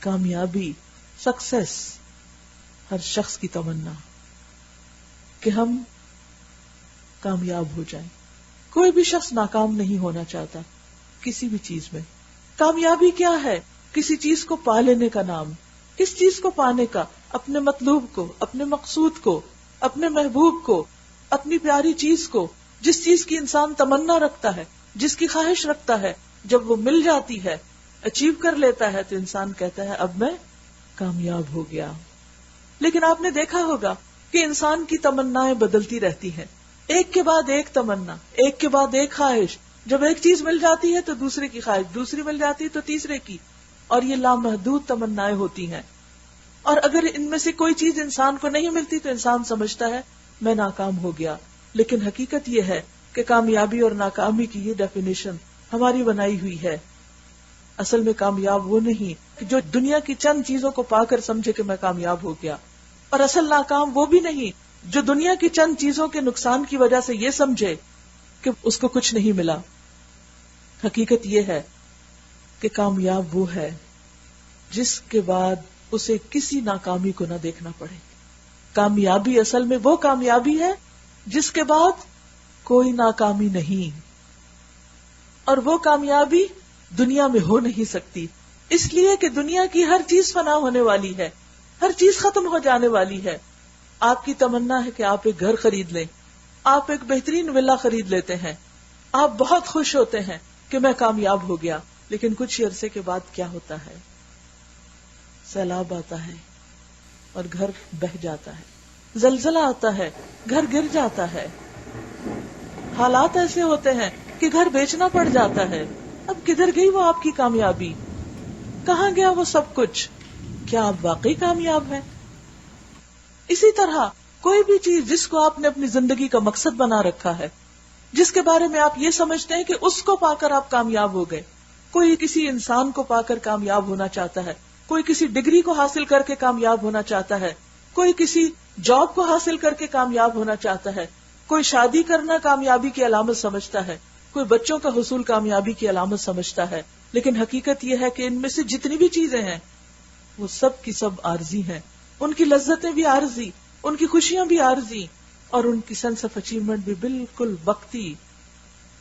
کامیابی، سکسیس ہر شخص کی تمنا کہ ہم کامیاب ہو جائیں. کوئی بھی شخص ناکام نہیں ہونا چاہتا کسی بھی چیز میں. کامیابی کیا ہے؟ کسی چیز کو پا لینے کا نام. کس چیز کو پانے کا؟ اپنے مطلوب کو، اپنے مقصود کو، اپنے محبوب کو، اپنی پیاری چیز کو، جس چیز کی انسان تمنا رکھتا ہے، جس کی خواہش رکھتا ہے. جب وہ مل جاتی ہے، اچیو کر لیتا ہے، تو انسان کہتا ہے اب میں کامیاب ہو گیا. لیکن آپ نے دیکھا ہوگا کہ انسان کی تمنائیں بدلتی رہتی ہیں، ایک کے بعد ایک تمنا، ایک کے بعد ایک خواہش. جب ایک چیز مل جاتی ہے تو دوسرے کی خواہش، دوسری مل جاتی ہے تو تیسرے کی، اور یہ لامحدود تمنائیں ہوتی ہیں. اور اگر ان میں سے کوئی چیز انسان کو نہیں ملتی تو انسان سمجھتا ہے میں ناکام ہو گیا. لیکن حقیقت یہ ہے کہ کامیابی اور ناکامی کی یہ ڈیفینیشن ہماری بنائی ہوئی ہے. اصل میں کامیاب وہ نہیں کہ جو دنیا کی چند چیزوں کو پا کر سمجھے کہ میں کامیاب ہو گیا، اور اصل ناکام وہ بھی نہیں جو دنیا کی چند چیزوں کے نقصان کی وجہ سے یہ سمجھے کہ اس کو کچھ نہیں ملا. حقیقت یہ ہے کہ کامیاب وہ ہے جس کے بعد اسے کسی ناکامی کو نہ دیکھنا پڑے. کامیابی اصل میں وہ کامیابی ہے جس کے بعد کوئی ناکامی نہیں، اور وہ کامیابی دنیا میں ہو نہیں سکتی، اس لیے کہ دنیا کی ہر چیز فنا ہونے والی ہے، ہر چیز ختم ہو جانے والی ہے. آپ کی تمنا ہے کہ آپ ایک گھر خرید لیں، آپ ایک بہترین ولا خرید لیتے ہیں، آپ بہت خوش ہوتے ہیں کہ میں کامیاب ہو گیا. لیکن کچھ عرصے کے بعد کیا ہوتا ہے؟ سیلاب آتا ہے اور گھر بہہ جاتا ہے، زلزلہ آتا ہے، گھر گر جاتا ہے، حالات ایسے ہوتے ہیں کہ گھر بیچنا پڑ جاتا ہے. اب کدھر گئی وہ آپ کی کامیابی؟ کہاں گیا وہ سب کچھ؟ کیا آپ واقعی کامیاب ہیں؟ اسی طرح کوئی بھی چیز جس کو آپ نے اپنی زندگی کا مقصد بنا رکھا ہے، جس کے بارے میں آپ یہ سمجھتے ہیں کہ اس کو پا کر آپ کامیاب ہو گئے. کوئی کسی انسان کو پا کر کامیاب ہونا چاہتا ہے، کوئی کسی ڈگری کو حاصل کر کے کامیاب ہونا چاہتا ہے، کوئی کسی جاب کو حاصل کر کے کامیاب ہونا چاہتا ہے، کوئی شادی کرنا کامیابی کی علامت سمجھتا ہے، کوئی بچوں کا حصول کامیابی کی علامت سمجھتا ہے. لیکن حقیقت یہ ہے کہ ان میں سے جتنی بھی چیزیں ہیں وہ سب کی سب عارضی ہیں. ان کی لذتیں بھی عارضی، ان کی خوشیاں بھی عارضی، اور ان کی سینس آف اچیومنٹ بھی بالکل وقتی،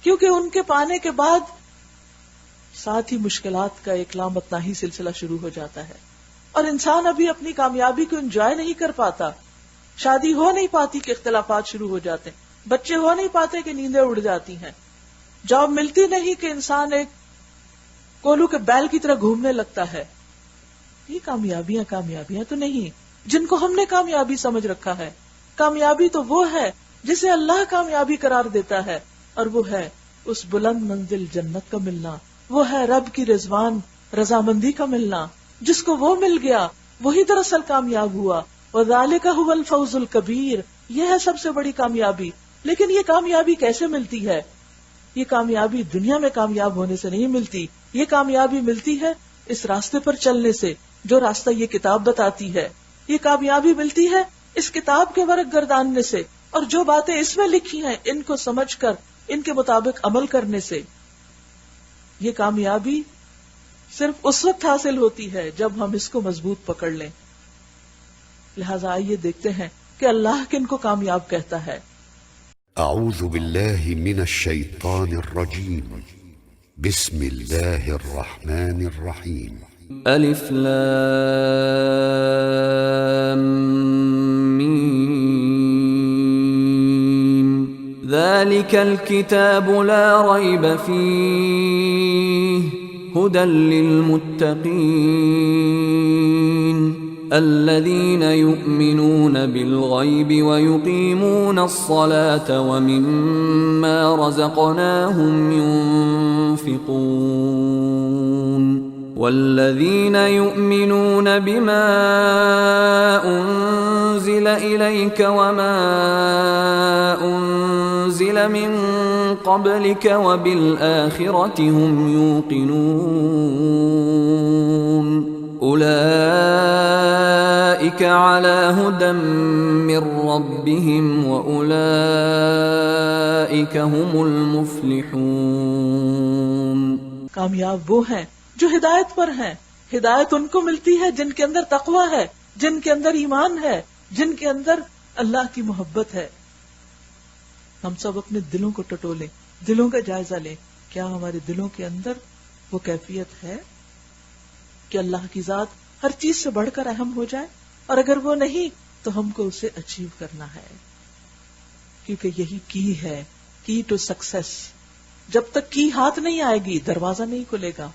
کیونکہ ان کے پانے کے بعد ساتھ ہی مشکلات کا ایک لامتناہی سلسلہ شروع ہو جاتا ہے. اور انسان ابھی اپنی کامیابی کو انجوائے نہیں کر پاتا. شادی ہو نہیں پاتی کہ اختلافات شروع ہو جاتے ہیں، بچے ہو نہیں پاتے کہ نیندیں اڑ جاتی ہیں، جاب ملتی نہیں کہ انسان ایک کولو کے بیل کی طرح گھومنے لگتا ہے. یہ کامیابیاں تو نہیں جن کو ہم نے کامیابی سمجھ رکھا ہے. کامیابی تو وہ ہے جسے اللہ کامیابی قرار دیتا ہے، اور وہ ہے اس بلند منزل جنت کا ملنا، وہ ہے رب کی رضوان رضامندی کا ملنا. جس کو وہ مل گیا وہی دراصل کامیاب ہوا. وذالک هو الفوز الکبیر، یہ ہے سب سے بڑی کامیابی. لیکن یہ کامیابی کیسے ملتی ہے؟ یہ کامیابی دنیا میں کامیاب ہونے سے نہیں ملتی. یہ کامیابی ملتی ہے اس راستے پر چلنے سے جو راستہ یہ کتاب بتاتی ہے. یہ کامیابی ملتی ہے اس کتاب کے ورق گرداننے سے، اور جو باتیں اس میں لکھی ہیں ان کو سمجھ کر ان کے مطابق عمل کرنے سے. یہ کامیابی صرف اس وقت حاصل ہوتی ہے جب ہم اس کو مضبوط پکڑ لیں. لہذا آئیے دیکھتے ہیں کہ اللہ کن کو کامیاب کہتا ہے. اعوذ باللہ من الشیطان الرجیم، بسم اللہ الرحمن الرحیم. الف لام میم ذلك الكتاب لا ريب فيه هدى للمتقين الذين يؤمنون بالغيب ويقيمون الصلاة ومما رزقناهم ينفقون والذين يؤمنون بما أنزل إليك وما أنزل من قبلك وبالآخرة هم يوقنون أولئك على هدى من ربهم وأولئك هم المفلحون. کامیاب وہ ہیں جو ہدایت پر ہیں، ہدایت ان کو ملتی ہے جن کے اندر تقویٰ ہے، جن کے اندر ایمان ہے، جن کے اندر اللہ کی محبت ہے. ہم سب اپنے دلوں کو ٹٹولیں، دلوں کا جائزہ لیں. کیا ہمارے دلوں کے اندر وہ کیفیت ہے کہ اللہ کی ذات ہر چیز سے بڑھ کر اہم ہو جائے؟ اور اگر وہ نہیں تو ہم کو اسے اچیو کرنا ہے، کیونکہ یہی کی ہے، کی ٹو سکسیس. جب تک کی ہاتھ نہیں آئے گی دروازہ نہیں کھلے گا.